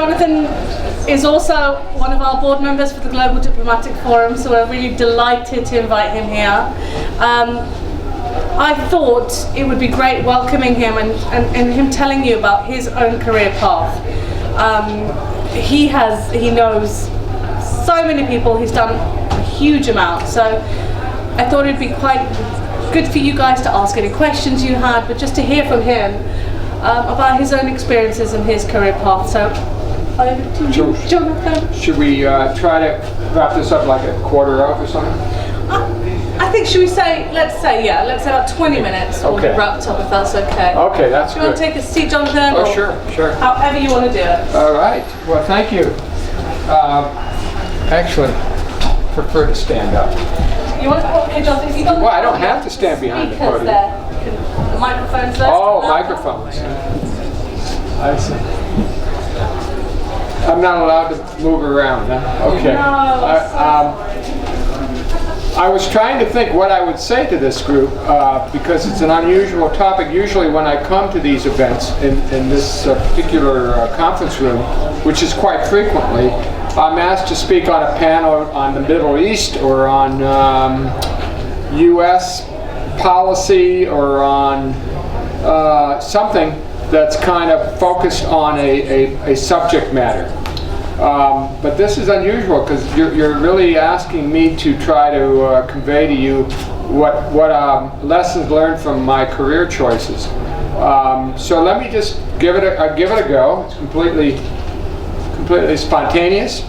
Jonathan is also one of our board members for the Global Diplomatic Forum, so we're really delighted to invite him here. I thought it would be great welcoming him and him telling you about his own career path. He knows so many people, he's done a huge amount, so I thought it'd be quite good for you guys to ask any questions you had, but just to hear from him about his own experiences and his career path. So over to you, Jonathan. Should we try to wrap this up like a quarter of or something? I think, should we say, let's say about 20 minutes we'll be wrapped up, if that's okay. Okay, that's good. Do you want to take a seat, Jonathan? Oh, sure. However you want to do it. All right. Well, thank you. Actually, prefer to stand up. You want to, okay, Jonathan, if you don't. Well, I don't have to stand behind the podium. The microphone's there. Oh, microphones. I see. I'm not allowed to move around, huh? Okay. No, I was trying to think what I would say to this group because it's an unusual topic. Usually when I come to these events in this particular conference room, which is quite frequently, I'm asked to speak on a panel on the Middle East or on U.S. policy or on something that's kind of focused on a subject matter. But this is unusual because you're really asking me to try to convey to you what lessons learned from my career choices. So let me just give it a go. It's completely spontaneous.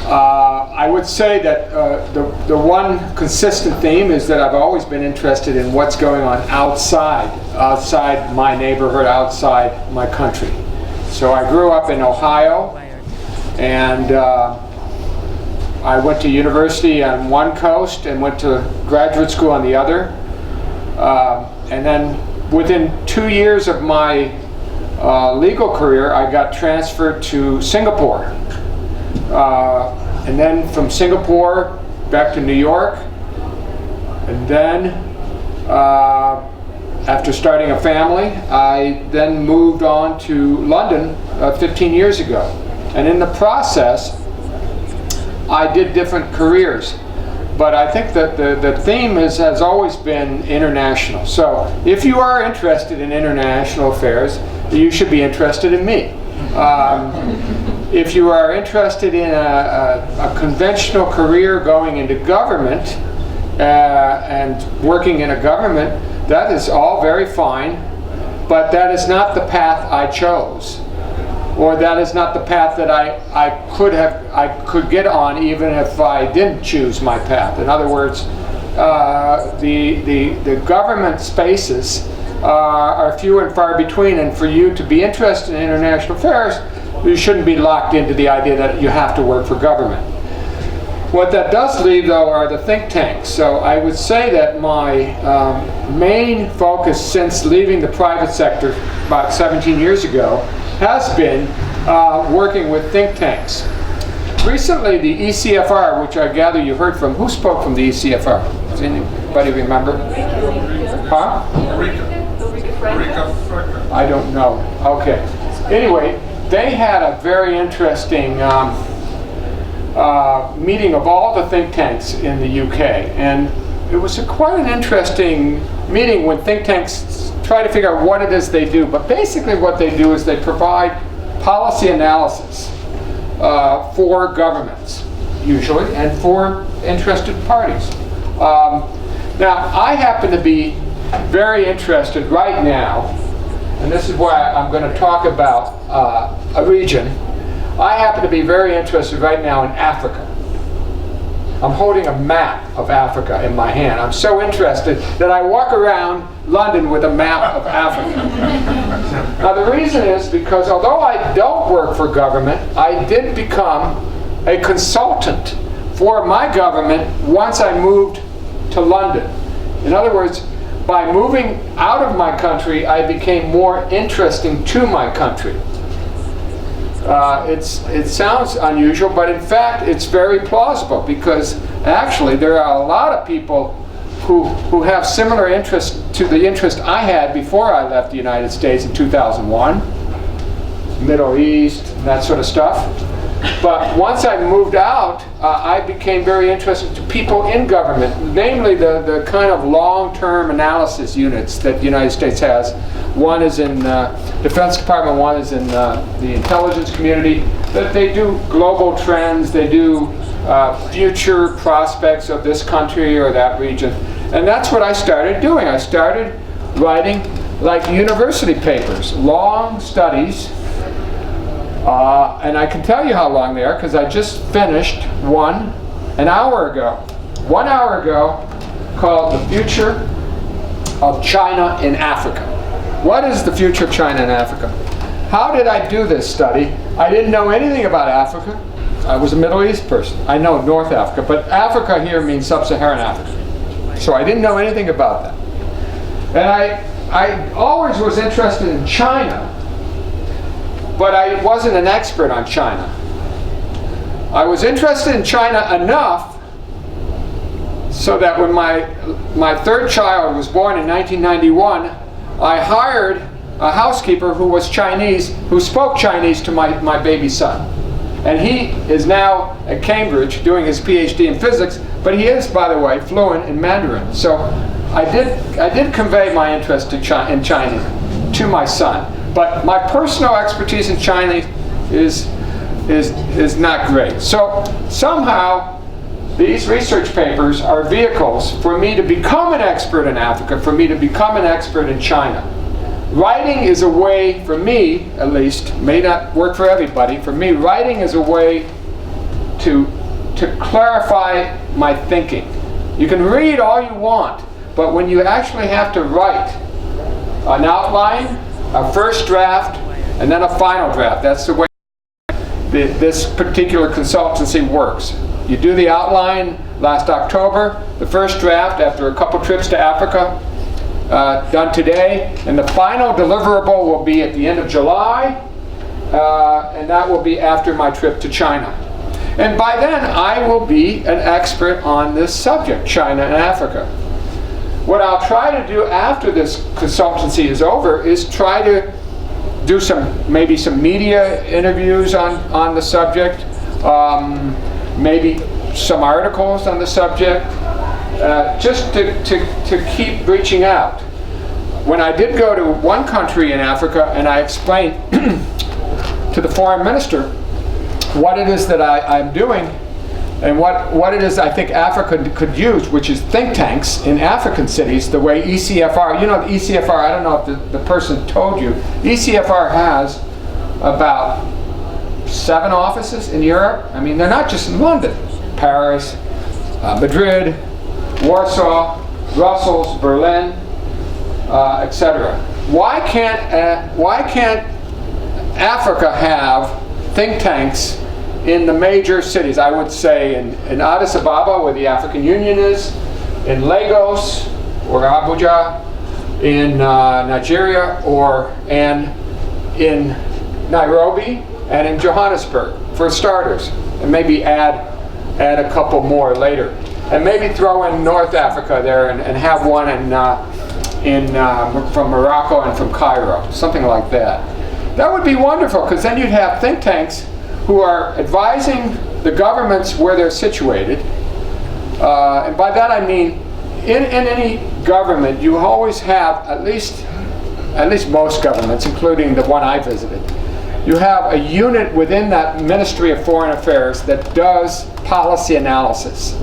I would say that the one consistent theme is that I've always been interested in what's going on outside my neighborhood, outside my country. So I grew up in Ohio, and I went to university on one coast and went to graduate school on the other. And then within 2 years of my legal career, I got transferred to Singapore. And then from Singapore back to New York. And then after starting a family, I then moved on to London 15 years ago. And in the process, I did different careers. But I think that the theme has always been international. So if you are interested in international affairs, you should be interested in me. If you are interested in a conventional career going into government and working in a government, that is all very fine, but that is not the path I chose, or that is not the path that I could get on even if I didn't choose my path. In other words, the government spaces are few and far between, and for you to be interested in international affairs, you shouldn't be locked into the idea that you have to work for government. What that does leave, though, are the think tanks. So I would say that my main focus since leaving the private sector about 17 years ago has been working with think tanks. Recently, the ECFR, which I gather you heard from, who spoke from the ECFR? Does anybody remember? Huh? I don't know. Okay. Anyway, they had a very interesting meeting of all the think tanks in the UK, and it was quite an interesting meeting when think tanks try to figure out what it is they do. But basically what they do is they provide policy analysis for governments, usually, and for interested parties. Now, I happen to be very interested right now, and this is why I'm going to talk about a region. I happen to be very interested right now in Africa. I'm holding a map of Africa in my hand. I'm so interested that I walk around London with a map of Africa. Now the reason is because although I don't work for government, I did become a consultant for my government once I moved to London. In other words, by moving out of my country, I became more interesting to my country. It sounds unusual, but in fact it's very plausible, because actually there are a lot of people who have similar interests to the interest I had before I left the United States in 2001. Middle East, and that sort of stuff. But once I moved out, I became very interested to people in government, namely the kind of long-term analysis units that the United States has. One is in Defense Department, one is in the intelligence community. That they do global trends, they do future prospects of this country or that region. And that's what I started doing. I started writing like university papers, long studies. And I can tell you how long they are because I just finished one an hour ago. 1 hour ago, called The Future of China in Africa. What is the future of China in Africa? How did I do this study? I didn't know anything about Africa. I was a Middle East person. I know North Africa, but Africa here means Sub-Saharan Africa. So I didn't know anything about that. And I always was interested in China, but I wasn't an expert on China. I was interested in China enough so that when my third child was born in 1991, I hired a housekeeper who was Chinese, who spoke Chinese to my baby son. And he is now at Cambridge doing his PhD in physics, but he is, by the way, fluent in Mandarin. So I did convey my interest in China to my son. But my personal expertise in China is not great. So somehow these research papers are vehicles for me to become an expert in Africa, for me to become an expert in China. Writing is a way, for me at least, may not work for everybody, for me writing is a way to clarify my thinking. You can read all you want, but when you actually have to write an outline, a first draft, and then a final draft, that's the way this particular consultancy works. You do the outline last October, the first draft after a couple trips to Africa, done today, and the final deliverable will be at the end of July, and that will be after my trip to China. And by then I will be an expert on this subject, China and Africa. What I'll try to do after this consultancy is over is try to do maybe some media interviews on the subject, maybe some articles on the subject, just to keep reaching out. When I did go to one country in Africa and I explained to the foreign minister what it is that I'm doing and what it is I think Africa could use, which is think tanks in African cities, the way ECFR, you know, the ECFR, I don't know if the person told you, ECFR has about 7 offices in Europe. I mean, they're not just in London. Paris, Madrid, Warsaw, Brussels, Berlin, etc. Why can't Africa have think tanks in the major cities? I would say in Addis Ababa, where the African Union is, in Lagos or Abuja, in Nigeria, and in Nairobi and in Johannesburg, for starters, and maybe add a couple more later, and maybe throw in North Africa there and have one from Morocco and from Cairo, something like that. That would be wonderful, because then you'd have think tanks who are advising the governments where they're situated, and by that I mean in any government you always have, at least most governments, including the one I visited, you have a unit within that Ministry of Foreign Affairs that does policy analysis.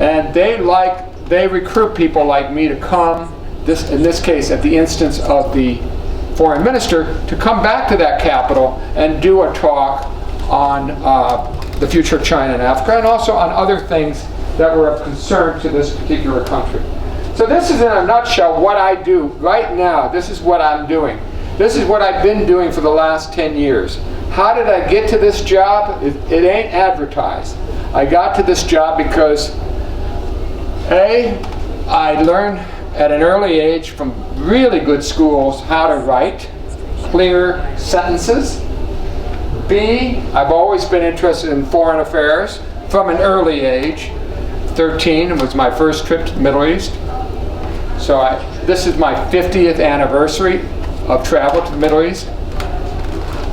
And they recruit people like me to come, in this case at the instance of the foreign minister, to come back to that capital and do a talk on the future of China and Africa, and also on other things that were of concern to this particular country. So this is in a nutshell what I do right now. This is what I'm doing. This is what I've been doing for the last 10 years. How did I get to this job? It ain't advertised. I got to this job because I learned at an early age from really good schools how to write clear sentences. B, I've always been interested in foreign affairs from an early age. 13 was my first trip to the Middle East. So this is my 50th anniversary of travel to the Middle East.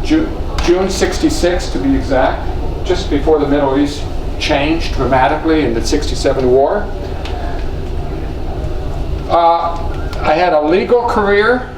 June 66 to be exact, just before the Middle East changed dramatically in the 67 war. I had a legal career.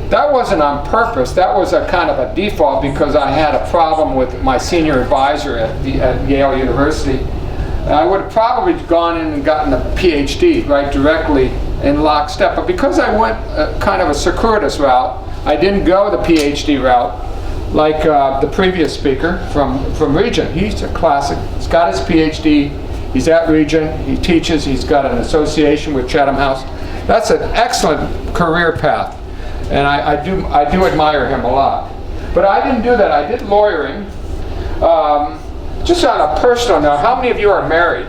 That wasn't on purpose. That was a kind of a default because I had a problem with my senior advisor at Yale University. And I would have probably gone in and gotten a PhD right directly in lockstep. But because I went kind of a circuitous route, I didn't go the PhD route like the previous speaker from Regent. He's a classic. He's got his PhD. He's at Regent. He teaches. He's got an association with Chatham House. That's an excellent career path. And I do admire him a lot. But I didn't do that. I did lawyering. Just on a personal note, how many of you are married?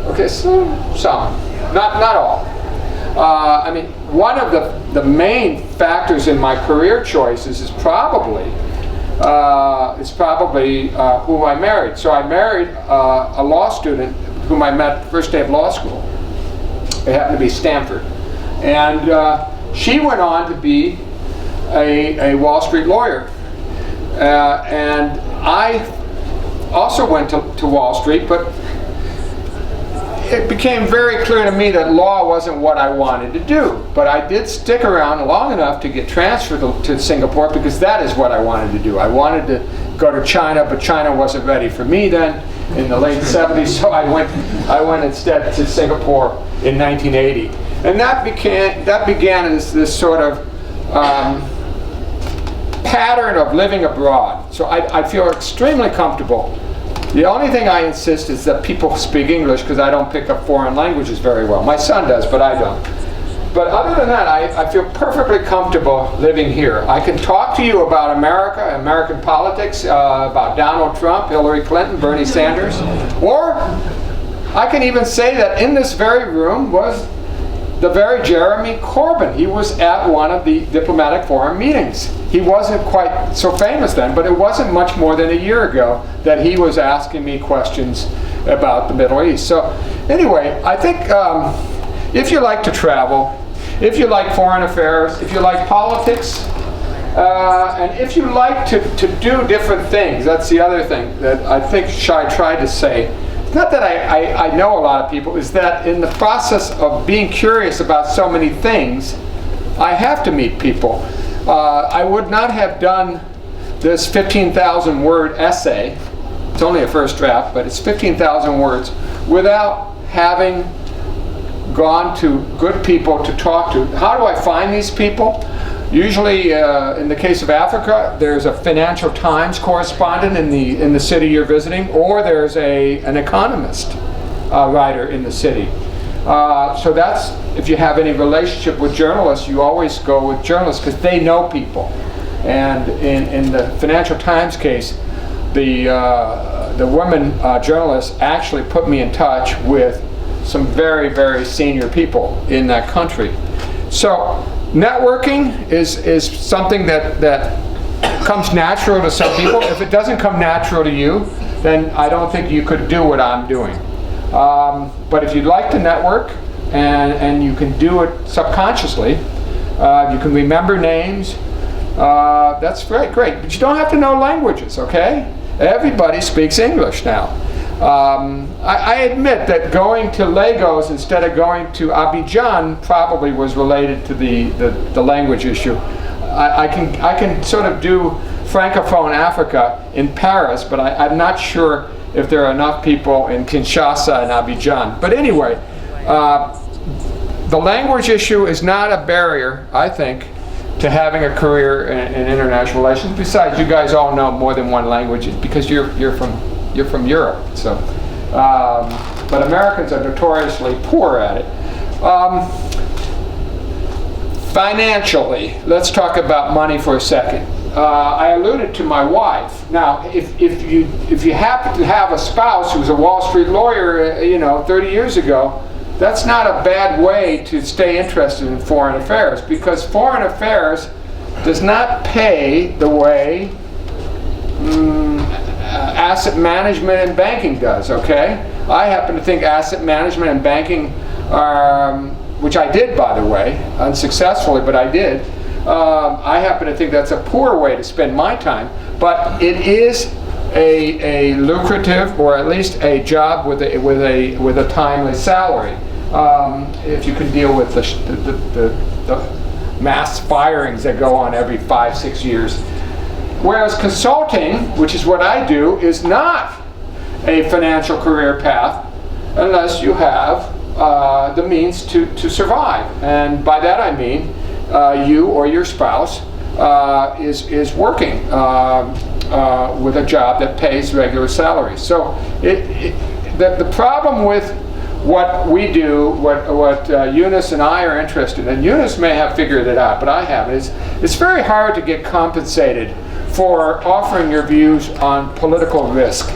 Okay, so some. Not all. I mean, one of the main factors in my career choices is probably who I married. So I married a law student whom I met first day of law school. It happened to be Stanford. And she went on to be a Wall Street lawyer. And I also went to Wall Street, but it became very clear to me that law wasn't what I wanted to do. But I did stick around long enough to get transferred to Singapore because that is what I wanted to do. I wanted to go to China, but China wasn't ready for me then in the late 70s, so I went instead to Singapore in 1980. And that began as this sort of pattern of living abroad. So I feel extremely comfortable. The only thing I insist is that people speak English because I don't pick up foreign languages very well. My son does, but I don't. But other than that, I feel perfectly comfortable living here. I can talk to you about America, American politics, about Donald Trump, Hillary Clinton, Bernie Sanders. Or I can even say that in this very room was the very Jeremy Corbyn. He was at one of the diplomatic forum meetings. He wasn't quite so famous then, but it wasn't much more than a year ago that he was asking me questions about the Middle East. So anyway, I think if you like to travel, if you like foreign affairs, if you like politics, and if you like to do different things, that's the other thing that I think Shai tried to say. Not that I know a lot of people, is that in the process of being curious about so many things, I have to meet people. I would not have done this 15,000 word essay, it's only a first draft, but it's 15,000 words, without having gone to good people to talk to. How do I find these people? Usually, in the case of Africa, there's a Financial Times correspondent in the city you're visiting, or there's an economist writer in the city. So that's, if you have any relationship with journalists, you always go with journalists because they know people. And in the Financial Times case, the woman journalist actually put me in touch with some very, very senior people in that country. So networking is something that comes natural to some people. If it doesn't come natural to you, then I don't think you could do what I'm doing. But if you'd like to network, and you can do it subconsciously, you can remember names, that's great. But you don't have to know languages, okay? Everybody speaks English now. I admit that going to Lagos instead of going to Abidjan probably was related to the language issue. I can sort of do Francophone Africa in Paris, but I'm not sure if there are enough people in Kinshasa and Abidjan. But anyway, the language issue is not a barrier, I think, to having a career in international relations. Besides, you guys all know more than one language because you're from Europe. So, but Americans are notoriously poor at it. Financially, let's talk about money for a second. I alluded to my wife. Now, if you happen to have a spouse who's a Wall Street lawyer, 30 years ago, that's not a bad way to stay interested in foreign affairs, because foreign affairs does not pay the way asset management and banking does, okay? I happen to think asset management and banking are, which I did, by the way, unsuccessfully, but I did, I happen to think that's a poor way to spend my time, but it is a lucrative, or at least a job with a timely salary. If you can deal with the mass firings that go on every 5-6 years. Whereas consulting, which is what I do, is not a financial career path unless you have the means to survive. And by that I mean you or your spouse is working with a job that pays regular salaries. So the problem with what we do, what Eunice and I are interested in, and Eunice may have figured it out, but I haven't, is it's very hard to get compensated for offering your views on political risk.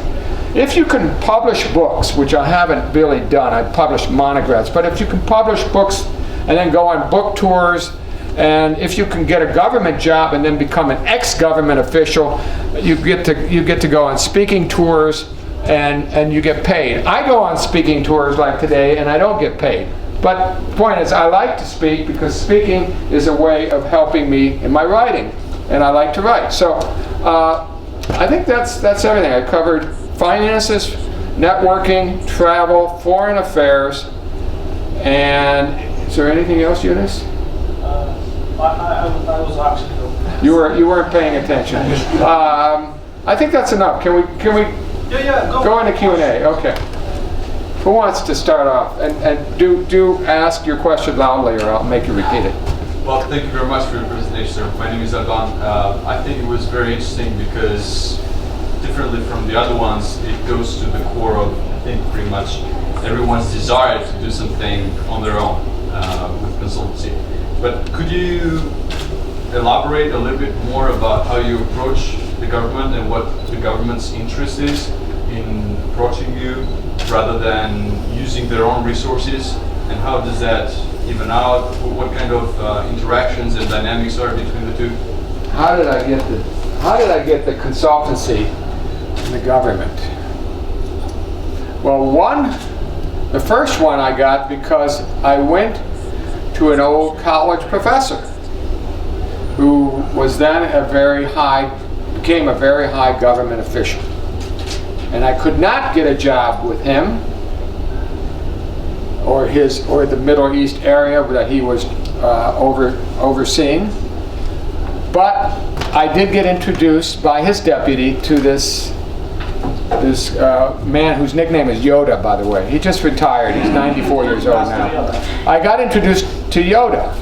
If you can publish books, which I haven't really done, I published monographs, but if you can publish books and then go on book tours, and if you can get a government job and then become an ex-government official, you get to go on speaking tours, and you get paid. I go on speaking tours like today and I don't get paid. But the point is, I like to speak because speaking is a way of helping me in my writing, and I like to write. So I think that's everything. I covered finances, networking, travel, foreign affairs, and is there anything else, Eunice? I was actually. You weren't paying attention. I think that's enough. Can we? Yeah, Go into Q&A, okay. Who wants to start off? And do ask your question loudly or I'll make you repeat it. Well, thank you very much for your presentation, sir. My name is Adon. I think it was very interesting because differently from the other ones, it goes to the core of, I think, pretty much everyone's desire to do something on their own with consultancy. But could you elaborate a little bit more about how you approach the government and what the government's interest is in approaching you rather than using their own resources, and how does that even out? What kind of interactions and dynamics are between the two? How did I get the consultancy in the government? Well, the first one I got because I went to an old college professor who was then became a very high government official. And I could not get a job with him or the Middle East area that he was overseeing. But I did get introduced by his deputy to this man whose nickname is Yoda, by the way. He just retired. He's 94 years old now. I got introduced to Yoda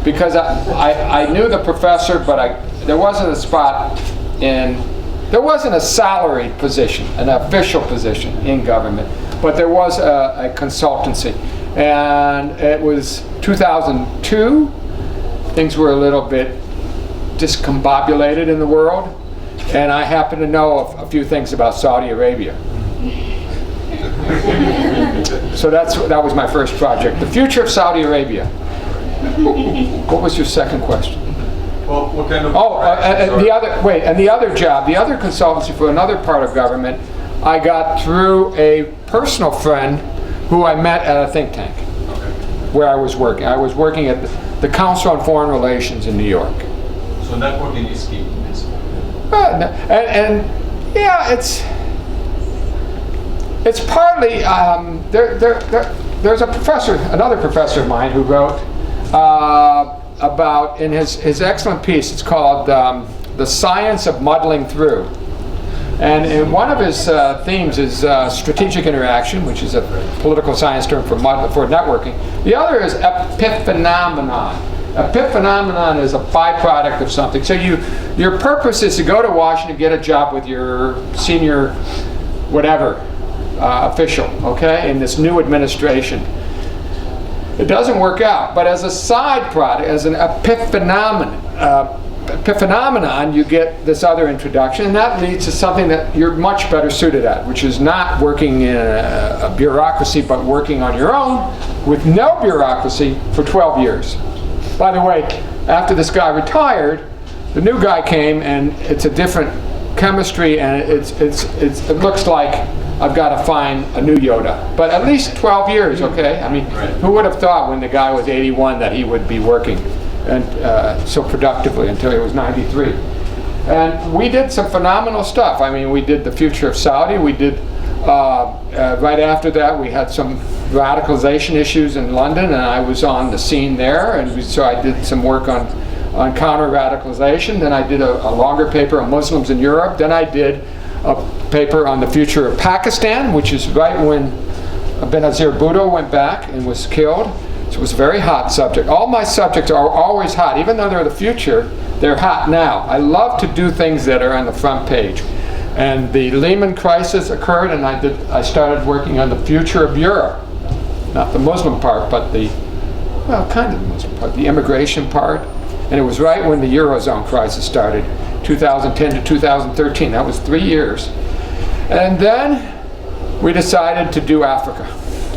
because I knew the professor, but there wasn't a spot there wasn't a salaried position, an official position in government, but there was a consultancy. And it was 2002. Things were a little bit discombobulated in the world, and I happen to know a few things about Saudi Arabia. So that was my first project, the future of Saudi Arabia. What was your second question? Well, what kind of... the other job, the other consultancy for another part of government, I got through a personal friend who I met at a think tank where I was working. I was working at the Council on Foreign Relations in New York. So networking is key, basically. Yeah, it's partly there's another professor of mine who wrote about, in his excellent piece, it's called The Science of Muddling Through. And one of his themes is strategic interaction, which is a political science term for networking. The other is epiphenomenon. Epiphenomenon is a byproduct of something. So your purpose is to go to Washington, get a job with your senior whatever official, okay, in this new administration. It doesn't work out, but as a side product, as an epiphenomenon, you get this other introduction, and that leads to something that you're much better suited at, which is not working in a bureaucracy, but working on your own with no bureaucracy for 12 years. By the way, after this guy retired, the new guy came, and it's a different chemistry, and it looks like I've got to find a new Yoda. But at least 12 years, okay? I mean, who would have thought when the guy was 81 that he would be working and so productively until he was 93. And we did some phenomenal stuff. I mean, we did the future of Saudi. We did, right after that, we had some radicalization issues in London, and I was on the scene there, and so I did some work on counter-radicalization. Then I did a longer paper on Muslims in Europe. Then I did a paper on the future of Pakistan, which is right when Benazir Bhutto went back and was killed. So it was a very hot subject. All my subjects are always hot. Even though they're the future, they're hot now. I love to do things that are on the front page. And the Lehman crisis occurred, and I started working on the future of Europe. Not the Muslim part, but kind of the Muslim part, the immigration part. And it was right when the Eurozone crisis started, 2010 to 2013. That was 3 years. And then we decided to do Africa,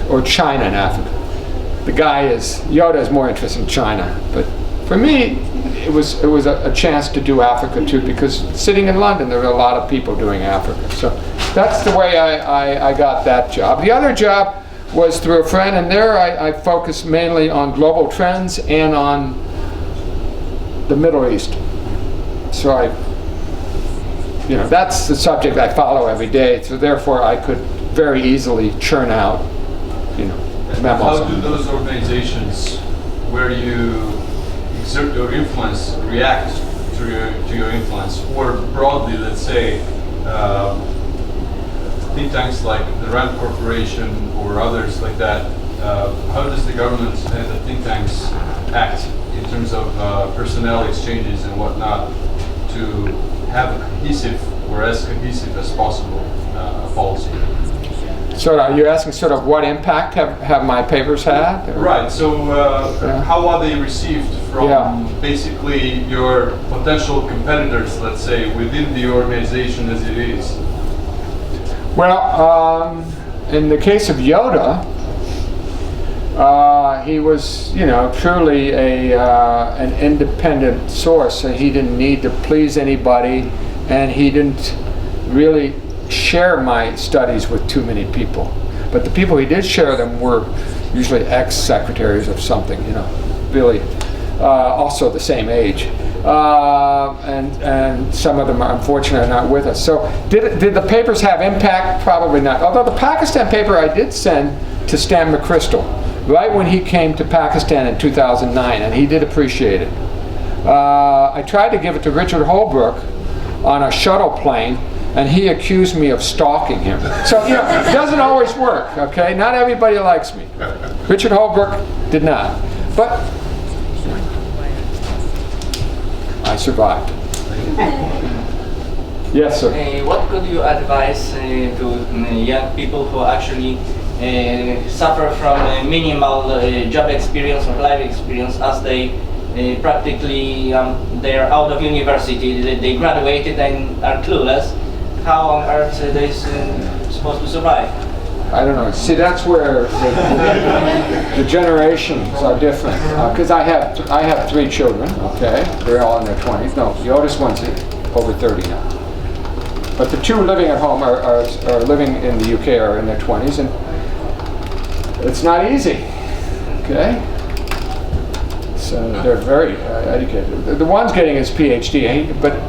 or China and Africa. Yoda is more interested in China, but for me, it was a chance to do Africa too, because sitting in London, there were a lot of people doing Africa. So that's the way I got that job. The other job was through a friend, and there I focused mainly on global trends and on the Middle East. So that's the subject I follow every day. So therefore, I could very easily churn out, memos. How do those organizations where you exert your influence react to your influence? Or broadly, let's say, think tanks like the RAND Corporation or others like that, how does the government and the think tanks act in terms of personnel exchanges and whatnot to have a cohesive or as cohesive as possible policy? So are you asking sort of what impact have my papers had? Or? Right, so how are they received from basically your potential competitors, let's say, within the organization as it is? Well, in the case of Yoda, he was, truly an independent source, and he didn't need to please anybody, and he didn't really share my studies with too many people. But the people he did share them were usually ex-secretaries of something, really also the same age. And some of them are unfortunately not with us. So did the papers have impact? Probably not. Although the Pakistan paper I did send to Stan McChrystal right when he came to Pakistan in 2009, and he did appreciate it. I tried to give it to Richard Holbrooke on a shuttle plane, and he accused me of stalking him. So, it doesn't always work, okay? Not everybody likes me. Richard Holbrooke did not. But I survived. Yes, sir. What could you advise to young people who actually suffer from minimal job experience or life experience as they practically they're out of university, they graduated and are clueless? How on earth are they supposed to survive? I don't know. See, that's where the generations are different. Because I have 3 children. Okay, they're all in their 20s. No, the oldest one's over 30 now. But the 2 living at home are living in the UK are in their 20s, and it's not easy. Okay. So they're very educated. The one's getting his PhD, but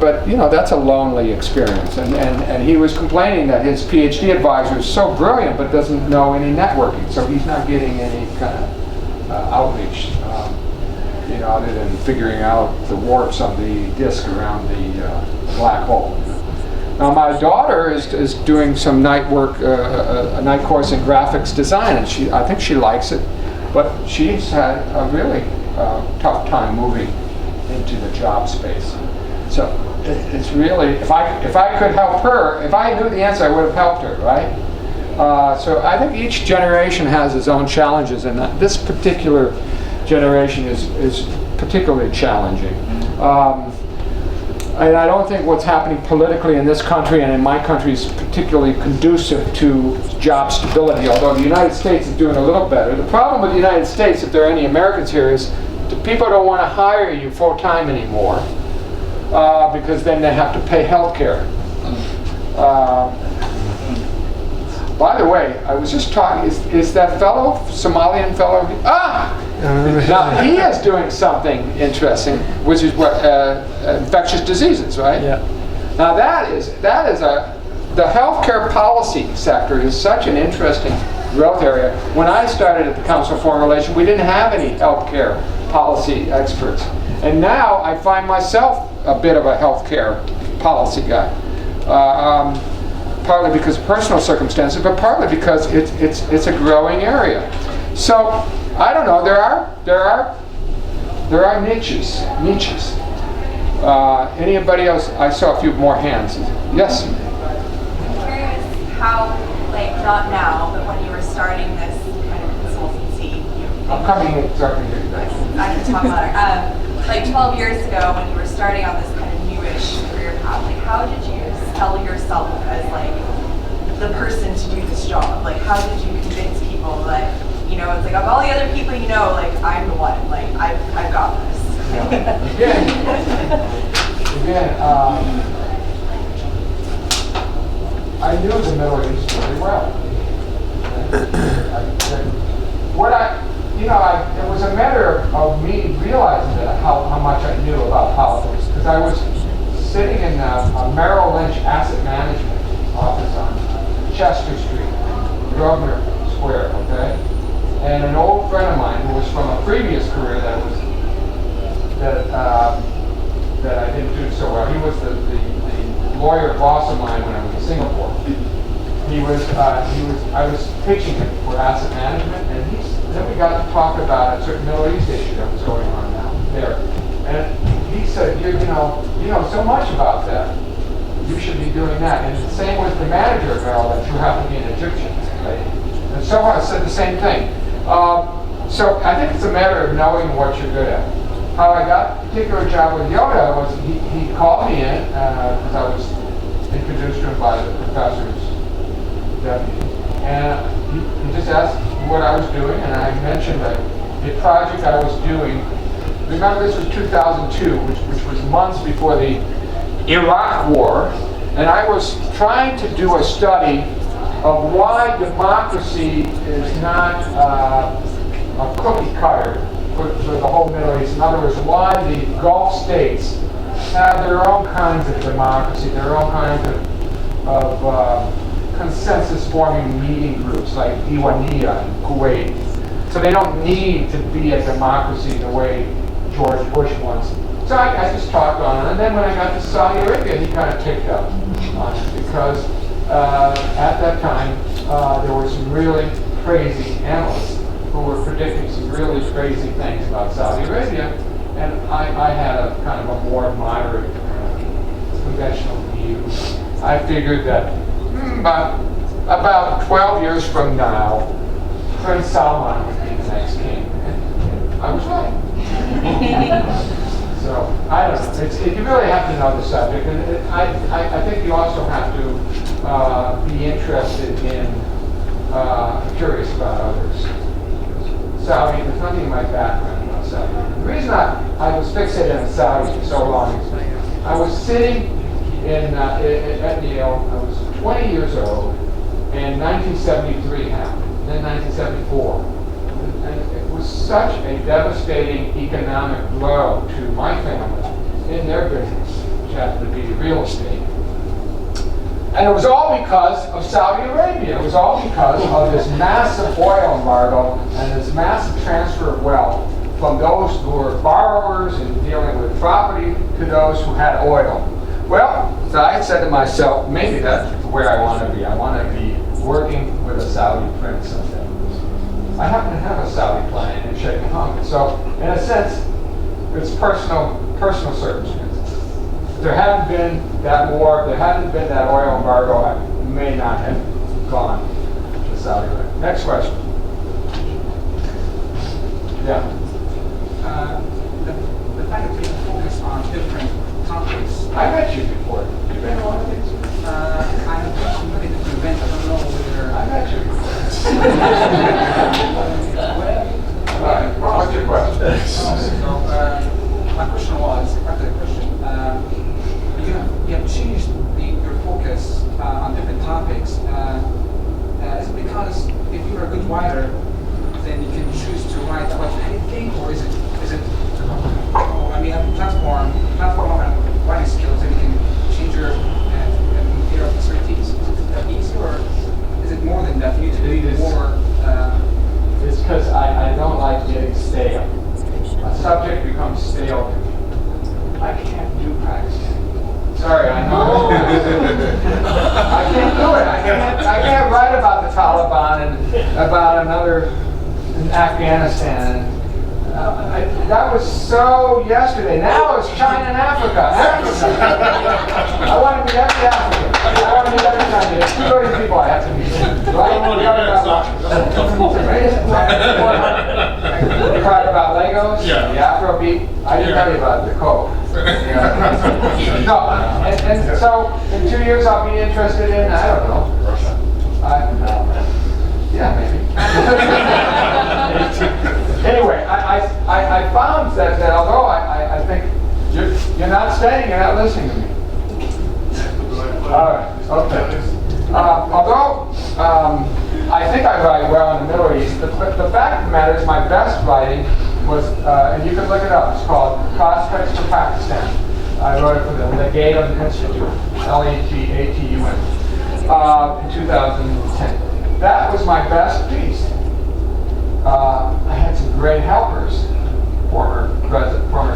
that's a lonely experience. And he was complaining that his PhD advisor is so brilliant, but doesn't know any networking, so he's not getting any kind of outreach, other than figuring out the warps on the disk around the black hole. Now my daughter is doing some night work, a night course in graphics design, and I think she likes it, but she's had a really tough time moving into the job space. So it's really, if I could help her, if I knew the answer, I would have helped her, right? So I think each generation has its own challenges, and this particular generation is particularly challenging. And I don't think what's happening politically in this country and in my country is particularly conducive to job stability, although the United States is doing a little better. The problem with the United States, if there are any Americans here, is the people don't want to hire you full-time anymore because then they have to pay health care. By the way, I was just talking, is that fellow, Somalian fellow, Now, he is doing something interesting, which is what infectious diseases, right? Yeah. Now the healthcare policy sector is such an interesting growth area. When I started at the Council for Foreign Relations, we didn't have any healthcare policy experts. And now I find myself a bit of a healthcare policy guy. Partly because of personal circumstances, but partly because it's a growing area. So I don't know. There are niches. Anybody else? I saw a few more hands. Yes. I'm curious how, like, not now, but when you were starting this kind of consultancy, I'm coming in starting here. I can talk about it. Like 12 years ago, when you were starting on this kind of newish career path, like, how did you sell yourself as like the person to do this job? Like, how did you convince people that, you know, it's like of all the other people you know, like, I'm the one, like, I've got this. Again, I knew the Middle East very well. It was a matter of me realizing that how much I knew about politics, because I was sitting in a Merrill Lynch asset management office on Chester Street, Grosvenor Square, okay? And an old friend of mine who was from a previous career that I didn't do so well. He was the lawyer boss of mine when I was in Singapore. I was pitching him for asset management, and then we got to talk about a certain Middle East issue that was going on now there. And he said, you know so much about that. You should be doing that. And the same with the manager of Merrill Lynch, who happened to be an Egyptian, right? And so I said the same thing. So I think it's a matter of knowing what you're good at. How I got a particular job with Yoda was he called me in because I was introduced to him by the professor's deputy. And he just asked what I was doing, and I mentioned a project I was doing. Remember, this was 2002, which was months before the Iraq War, and I was trying to do a study of why democracy is not a cookie cutter for the whole Middle East. In other words, why the Gulf states have their own kinds of democracy, their own kinds of consensus-forming meeting groups like Diwaniyah in Kuwait. So they don't need to be a democracy the way George Bush wants. So I just talked on it, and then when I got to Saudi Arabia, he kind of picked up on it because at that time there were some really crazy analysts who were predicting some really crazy things about Saudi Arabia, and I had a kind of a more moderate, conventional view. I figured that about 12 years from now, Prince Salman would be the next king. And I was right. So, I don't know. You really have to know the subject. And I think you also have to be interested in, curious about others. Saudi, there's nothing in my background about Saudi. The reason I was fixated on Saudi for so long is I was sitting at Yale. I was 20 years old, and 1973 happened, then 1974. And it was such a devastating economic blow to my family in their business, which happened to be real estate. And it was all because of Saudi Arabia. It was all because of this massive oil embargo and this massive transfer of wealth from those who were borrowers and dealing with property to those who had oil. Well, so I said to myself, maybe that's where I want to be. I want to be working with a Saudi prince someday. I happen to have a Saudi client in Sheikh Mohammed. So, in a sense, it's personal circumstances. If there hadn't been that war, if there hadn't been that oil embargo, I may not have gone to Saudi Arabia. Next question. Yeah. The fact that we focus on different topics. I met you before. You've been to one of these? I have been to many different events. I don't know whether. I met you before. What's your question? My question was, back to the question, you have changed your focus on different topics. Is it because if you're a good writer, then you can choose to write about anything, or is it Afghanistan. That was so yesterday. Now it's China and Africa. I want to meet every African. I want to meet every Chinese. 2 billion people I have to meet. Right? You cried about Legos? Yeah. The Afrobeat? I didn't tell you about the Coke. No, and so in 2 years I'll be interested in, I don't know. Yeah, maybe. Anyway, I found that although I think you're not staying, you're not listening to me. All right, okay. Although I think I write well in the Middle East, the fact of the matter is my best writing was, and you can look it up, it's called Prospects for Pakistan. I wrote it for the Legatum Institute, Legatun, in 2010. That was my best piece. I had some great helpers, former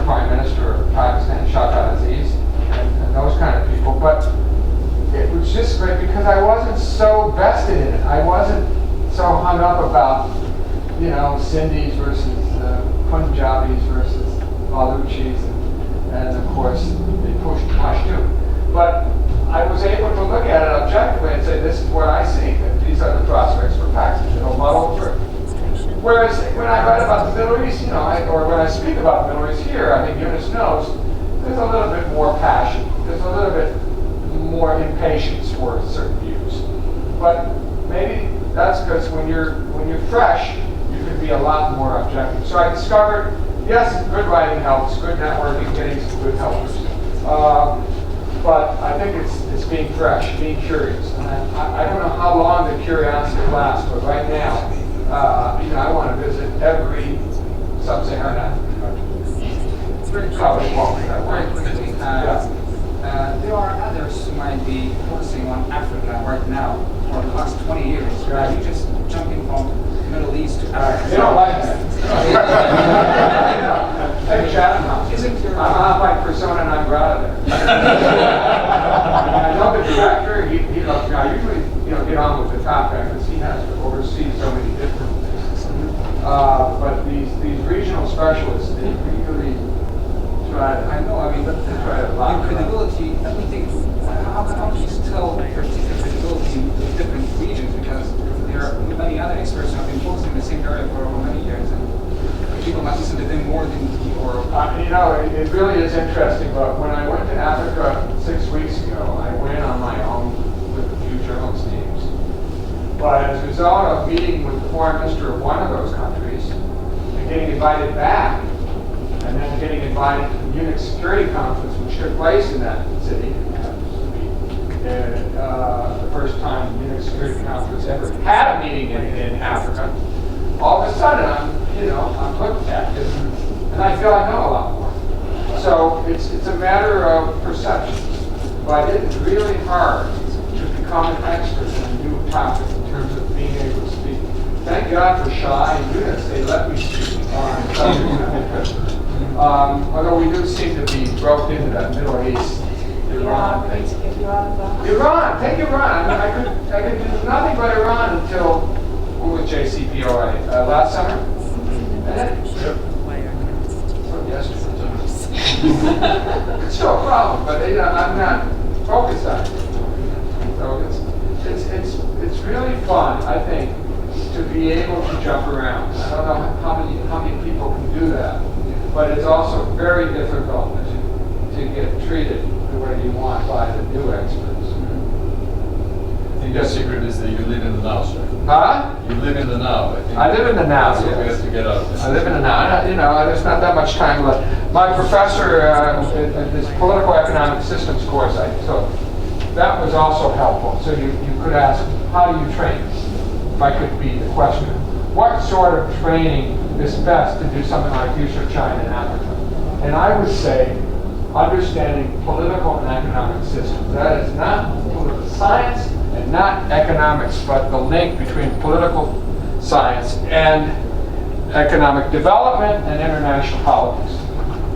Prime Minister of Pakistan, Shahbaz Aziz, and those kind of people. But it was just great because I wasn't so vested in it. I wasn't so hung up about, Sindhis versus Punjabis versus Baluchis, and of course they pushed Pashto. But I was able to look at it objectively and say, this is what I see. These are the prospects for Pakistan. It'll muddle through. Whereas when I write about the Middle East, or when I speak about the Middle East here, I think Eunice knows, there's a little bit more passion. There's a little bit more impatience for certain views. But maybe that's because when you're fresh, you can be a lot more objective. So I discovered, yes, good writing helps, good networking, getting some good helpers. But I think it's being fresh, being curious. And I don't know how long the curiosity lasts, but right now, I want to visit every sub-Saharan African country. Probably won't. Very quickly, there are others who might be focusing on Africa right now for the last 20 years. Right. You just jumping from the Middle East to Africa. They don't like that. Hey, Chad, I'm like persona non grata there. I know the director, he loves me. I usually, get on with the top guy because he has to oversee so many different things. But these regional specialists, they really try to, they try to lock it up. credibility, let me think, how can you tell particular credibility with different regions? Because there are many other experts who have been focusing in the same area for many years, and people might listen to them more than you or. It really is interesting, but when I went to Africa 6 weeks ago, I went on my own with a few journalist teams. But as a result of meeting with the foreign minister of one of those countries, and getting invited back, and then getting invited to the Munich Security Conference, which took place in that city, the first time the Munich Security Conference ever had a meeting in Africa, all of a sudden I'm looked at this, and I feel I know a lot more. So it's a matter of perception, but it is really hard to become an expert in a new topic in terms of being able to speak. Thank God for Shai and Eunice, they let me speak on subjects of interest. Although we do seem to be roped into that Middle East, Iran. We need to get you out of that. Iran, take Iran. I could do nothing but Iran until we were with JCPOA last summer. And then, yesterday. It's still a problem, but I'm not focused on it. So it's really fun, I think, to be able to jump around. I don't know how many people can do that, but it's also very difficult to get treated the way you want by the new experts. I think the secret is that you live in the now, sir. Huh? You live in the now. I live in the now. That's what we Yes. have to get out of this. I live in the now. There's not that much time left. My professor, this political economic systems course I took, that was also helpful. So you could ask, how do you train? If I could be the question, what sort of training is best to do something like future China and Africa? And I would say, understanding political and economic systems. That is not political science and not economics, but the link between political science and economic development and international politics.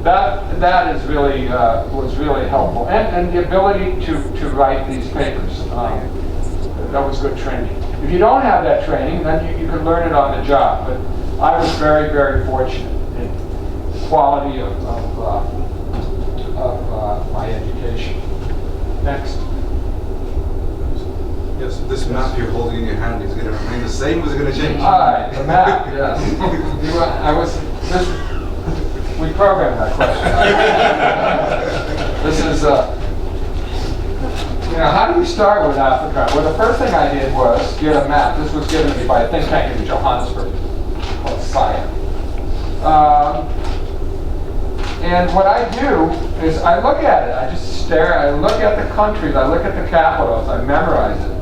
That is really was really helpful, and the ability to write these papers. That was good training. If you don't have that training, then you can learn it on the job. But I was very, very fortunate in the quality of my education. Next. Yes, this map you're holding in your hand is going to remain the same, or is it going to change? All right, the map, yes. We programmed that question. This is, how do you start with Africa? Well, the first thing I did was get a map. This was given to me by a think tank in Johannesburg called SCIA. And what I do is I look at it. I just stare. I look at the countries. I look at the capitals. I memorize it.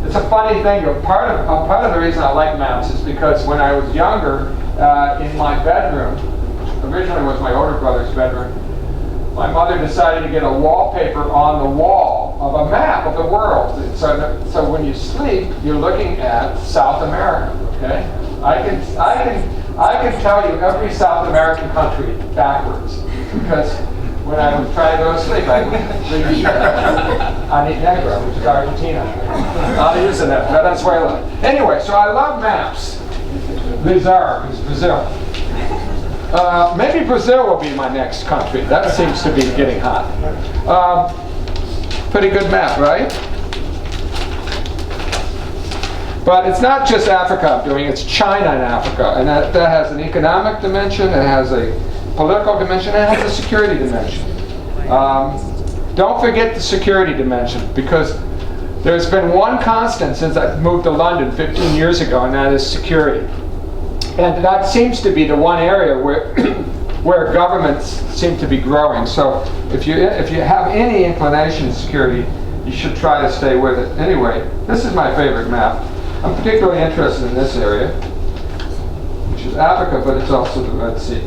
It's a funny thing. Part of the reason I like maps is because when I was younger, in my bedroom, which originally was my older brother's bedroom, my mother decided to get a wallpaper on the wall of a map of the world. So when you sleep, you're looking at South America. Okay, I can tell you every South American country backwards because when I would try to go to sleep, I would read Montenegro, which is Argentina. Venezuela. Anyway, so I love maps. Bizarre is Brazil. Maybe Brazil will be my next country. That seems to be getting hot. Pretty good map, right? But it's not just Africa I'm doing, it's China and Africa. And that has an economic dimension, it has a political dimension, and it has a security dimension. Don't forget the security dimension, because there's been one constant since I moved to London 15 years ago, and that is security. And that seems to be the one area where where governments seem to be growing. So if you have any inclination in security, you should try to stay with it. Anyway, this is my favorite map. I'm particularly interested in this area, which is Africa, but it's also the Red Sea.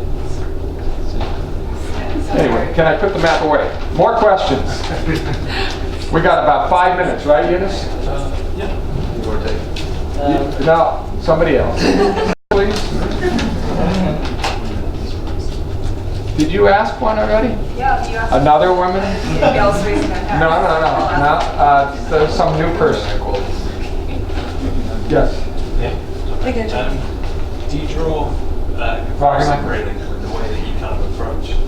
Anyway, can I put the map away? More questions? We got about 5 minutes, right, Eunice? Yeah. No, somebody else. Please. Did you ask one already? Yeah, you asked. Another woman? Anybody else raising their hand? No. There's some new person. Yes. Do you draw comparison grading with the way that you kind of approach your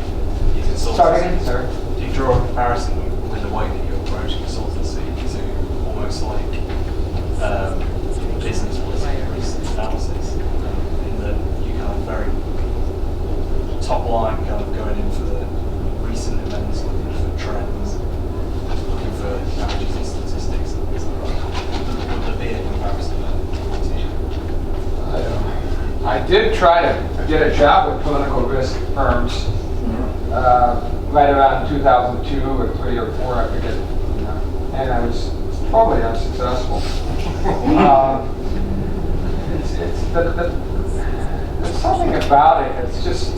consultancy? Sorry again, sir. Do you draw a comparison with the way that you approach consultancy to almost like business risk analysis, in that you kind of very top line kind of going in for the recent events, looking for trends, looking for averages and statistics and things like that? Would there be a comparison there? I did try to get a job with political risk firms right around 2002 or 3 or 4, I forget, and I was totally unsuccessful. There's something about it that's just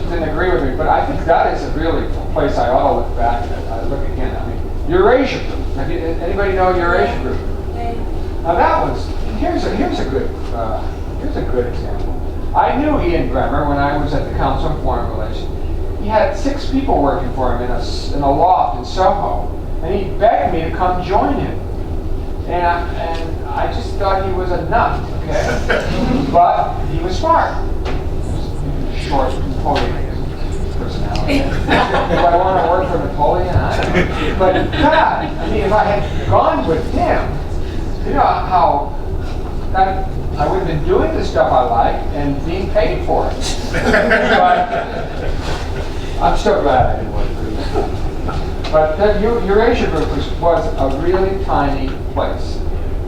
didn't agree with me. But I think that is a really place I ought to look back at. I look again. I mean, Eurasia Group. Anybody know Eurasia Group? Now that was here's a good example. I knew Ian Bremmer when I was at the Council on Foreign Relations. He had 6 people working for him in a loft in Soho, and he begged me to come join him. And I just thought he was a nut, okay? But he was smart. Short, Napoleon personality. If I want to work for Napoleon, I don't know. But God, I mean, if I had gone with him, you know how that I would have been doing the stuff I like and being paid for it. But I'm so glad I didn't work for him. But the Eurasia Group was a really tiny place,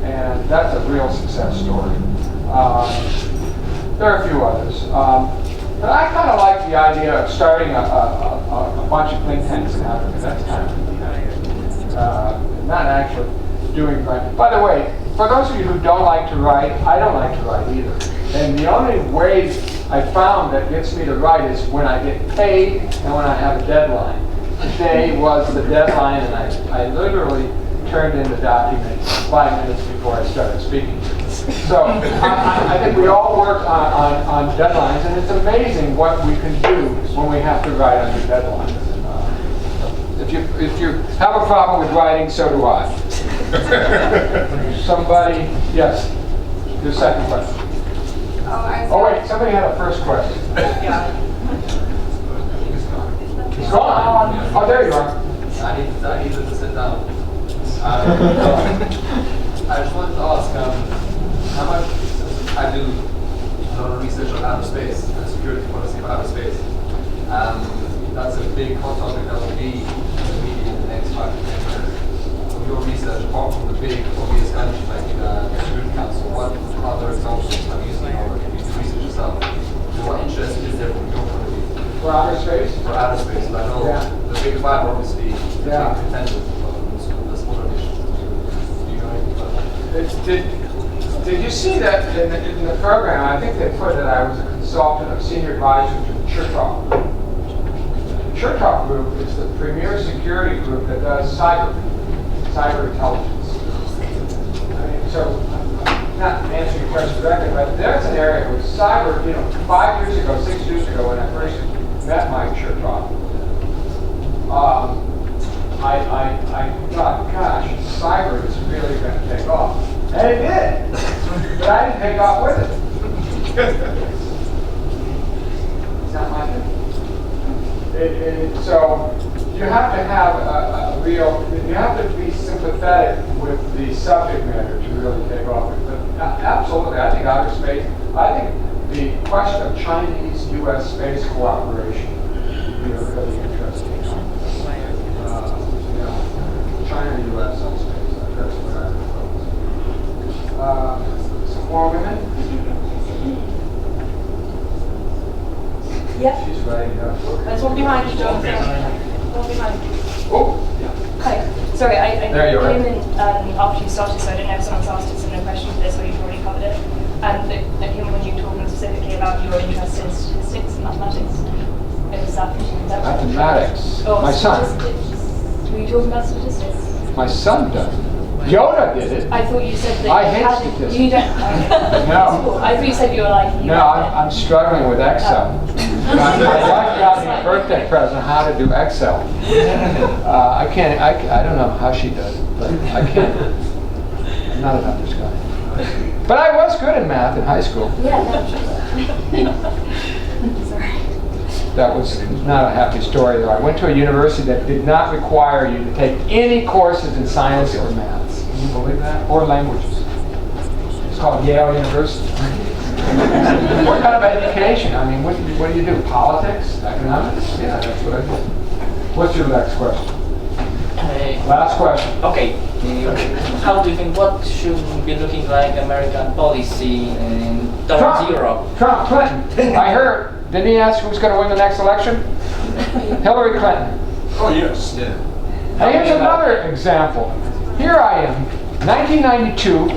and that's a real success story. There are a few others. But I kind of like the idea of starting a bunch of think tanks in Africa. That's kind of not actually doing right. By the way, for those of you who don't like to write, I don't like to write either. And the only way I found that gets me to write is when I get paid and when I have a deadline. Today was the deadline, and I literally turned in the document 5 minutes before I started speaking. So I think we all work on deadlines, and it's amazing what we can do when we have to write under deadlines. If you have a problem with writing, so do I. Somebody, yes. Your second question. Oh wait, somebody had a first question. Yeah. It's gone. Oh, there you are. I needed to sit down. I just wanted to ask, how much I do a lot of research on outer space and security policy of outer space. That's a big hot topic that will be in the media in the next 5 to 10 years. From your research, apart from the big obvious countries like the Security Council, what other examples have you seen or have you do research yourself? And what interest is there from your point of view? For outer space? For outer space, I know the big five obviously the big contenders, but the smaller nations. Do you know anything about that? Did you see that in the program? I think they put that I was a consultant, a senior advisor to the Chertoff Group. The Chertoff Group is the premier security group that does cyber intelligence. I mean, so not answering your question directly, but there's an area where cyber, 5 years ago, 6 years ago, when I first met Mike Chertoff, I thought, gosh, cyber is really going to take off. And it did. But I didn't take off with it. It's not my thing. So you have to have you have to be sympathetic with the subject matter to really take off with it. But absolutely, I think outer space, I think the question of Chinese-U.S. space cooperation would be really interesting. China and U.S. on space, that's what I propose. Some more women? Yeah. She's writing up. There's one behind you, John. One behind you. Oh, yeah. Hi. Sorry, I There you are. came in after you started, so I didn't know if someone's asked a similar question to this or you've already covered it. And I came when you were talking specifically about your interest in statistics and mathematics. Is that Mathematics. Oh, My son. statistics. Were you talking about statistics? My son does. Yoda did it. I thought you said that I you hate had, statistics. You don't. No. I thought you said you were like. You No, had I'm struggling with Excel. My wife got me a birthday present how to do Excel. I can't, I don't know how she does it, but I can't. I'm not a numbers guy. But I was good in math in high school. Yeah, no, sorry. That was not a happy story though. I went to a university that did not require you to take any courses in science or maths. Can you believe that? Or languages. It's called Yale University. What kind of education? I mean, what do you do? Politics? Economics? Yeah, that's what I do. What's your next question? Last question. Okay. How do you think what should be looking like American policy towards Europe? Trump, Clinton. I heard. Didn't he ask who's going to win the next election? Hillary Clinton. Oh, yes. Yeah. Now here's another example. Here I am, 1992.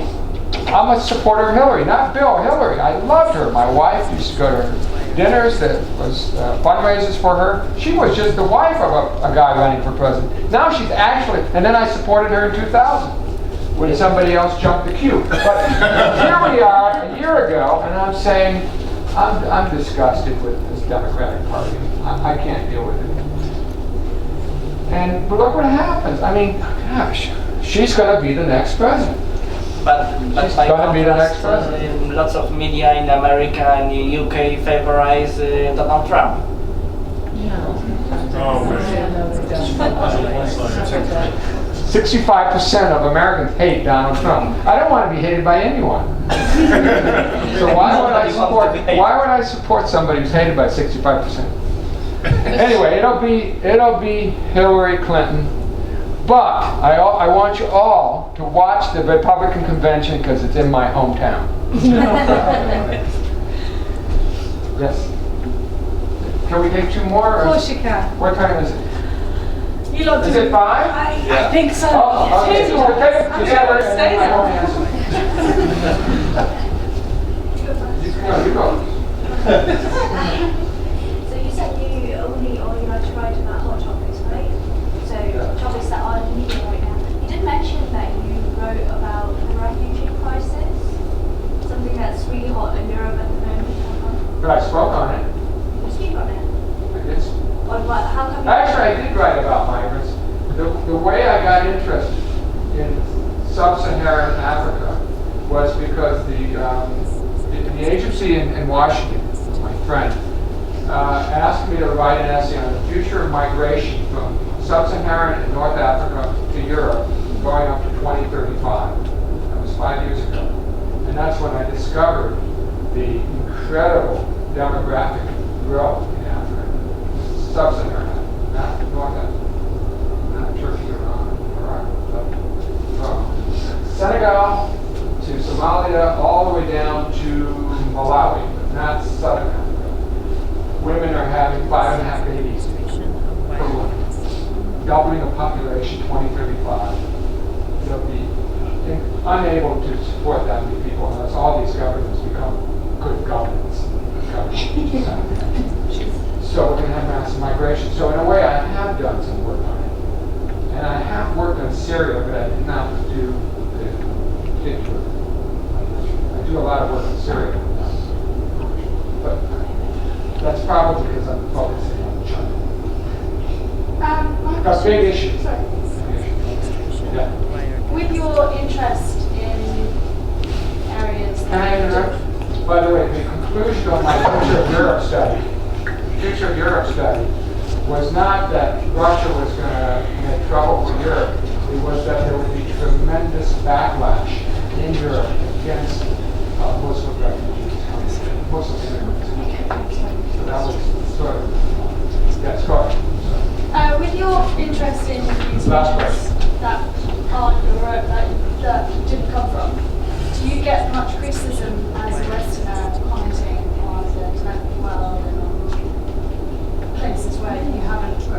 I'm a supporter of Hillary, not Bill, Hillary. I loved her. My wife used to go to her dinners that was fundraisers for her. She was just the wife of a guy running for president. Now she's actually, and then I supported her in 2000 when somebody else jumped the queue. But here we are a year ago, and I'm saying, I'm disgusted with this Democratic Party. I can't deal with it. And but look what happens. I mean, gosh, she's going to be the next president. But She's by gonna be the next contrast, lots of media in America and the UK favorize Donald Trump. 65% of Americans hate Donald Trump. I don't want to be hated by anyone. So why would I support somebody who's hated by 65%? Anyway, it'll be Hillary Clinton. But I want you all to watch the Republican convention because it's in my hometown. Yes. Can we take two more? Of course you can. What time is it? You lot Is do it 5? I think so. Oh, okay. Two more. Okay. I'm sure we'll stay I won't there. answer. You go. So you said you only like to write about hot topics, right? So topics that are in the media right now. You did mention that you wrote about the refugee crisis, something that's really hot in Europe at the moment. But I spoke on it. You speak on it. I did. How come? Actually, I did write about migrants. The way I got interested in sub-Saharan Africa was because the University in Washington, my friend, asked me to write an essay on the future of migration from sub-Saharan and North Africa to Europe going up to 2035. That was 5 years ago. And that's when I discovered the incredible demographic growth in Africa. Sub-Saharan, not North Africa, not Turkey or Iraq, but from Senegal to Somalia, all the way down to Malawi, but not Southern Africa. Women are having 5.5 babies per woman, doubling the population 2035. They'll be unable to support that many people unless all these governments become good governments. So we're going to have massive migration. So in a way, I have done some work on it. And I have worked on Syria, but I did not do the big work. I do a lot of work in Syria. But that's probably because I'm focusing on China. Got big issues. Sorry. Yeah. With your interest in areas Can I interrupt? By the way, the conclusion of my Future of Europe study was not that Russia was going to make trouble for Europe. It was that there would be tremendous backlash in Europe against Muslim refugees, Muslim immigrants. So that was sort of, yes, go ahead. with your interest in these Last regions that aren't Europe, that didn't come from, do you get much criticism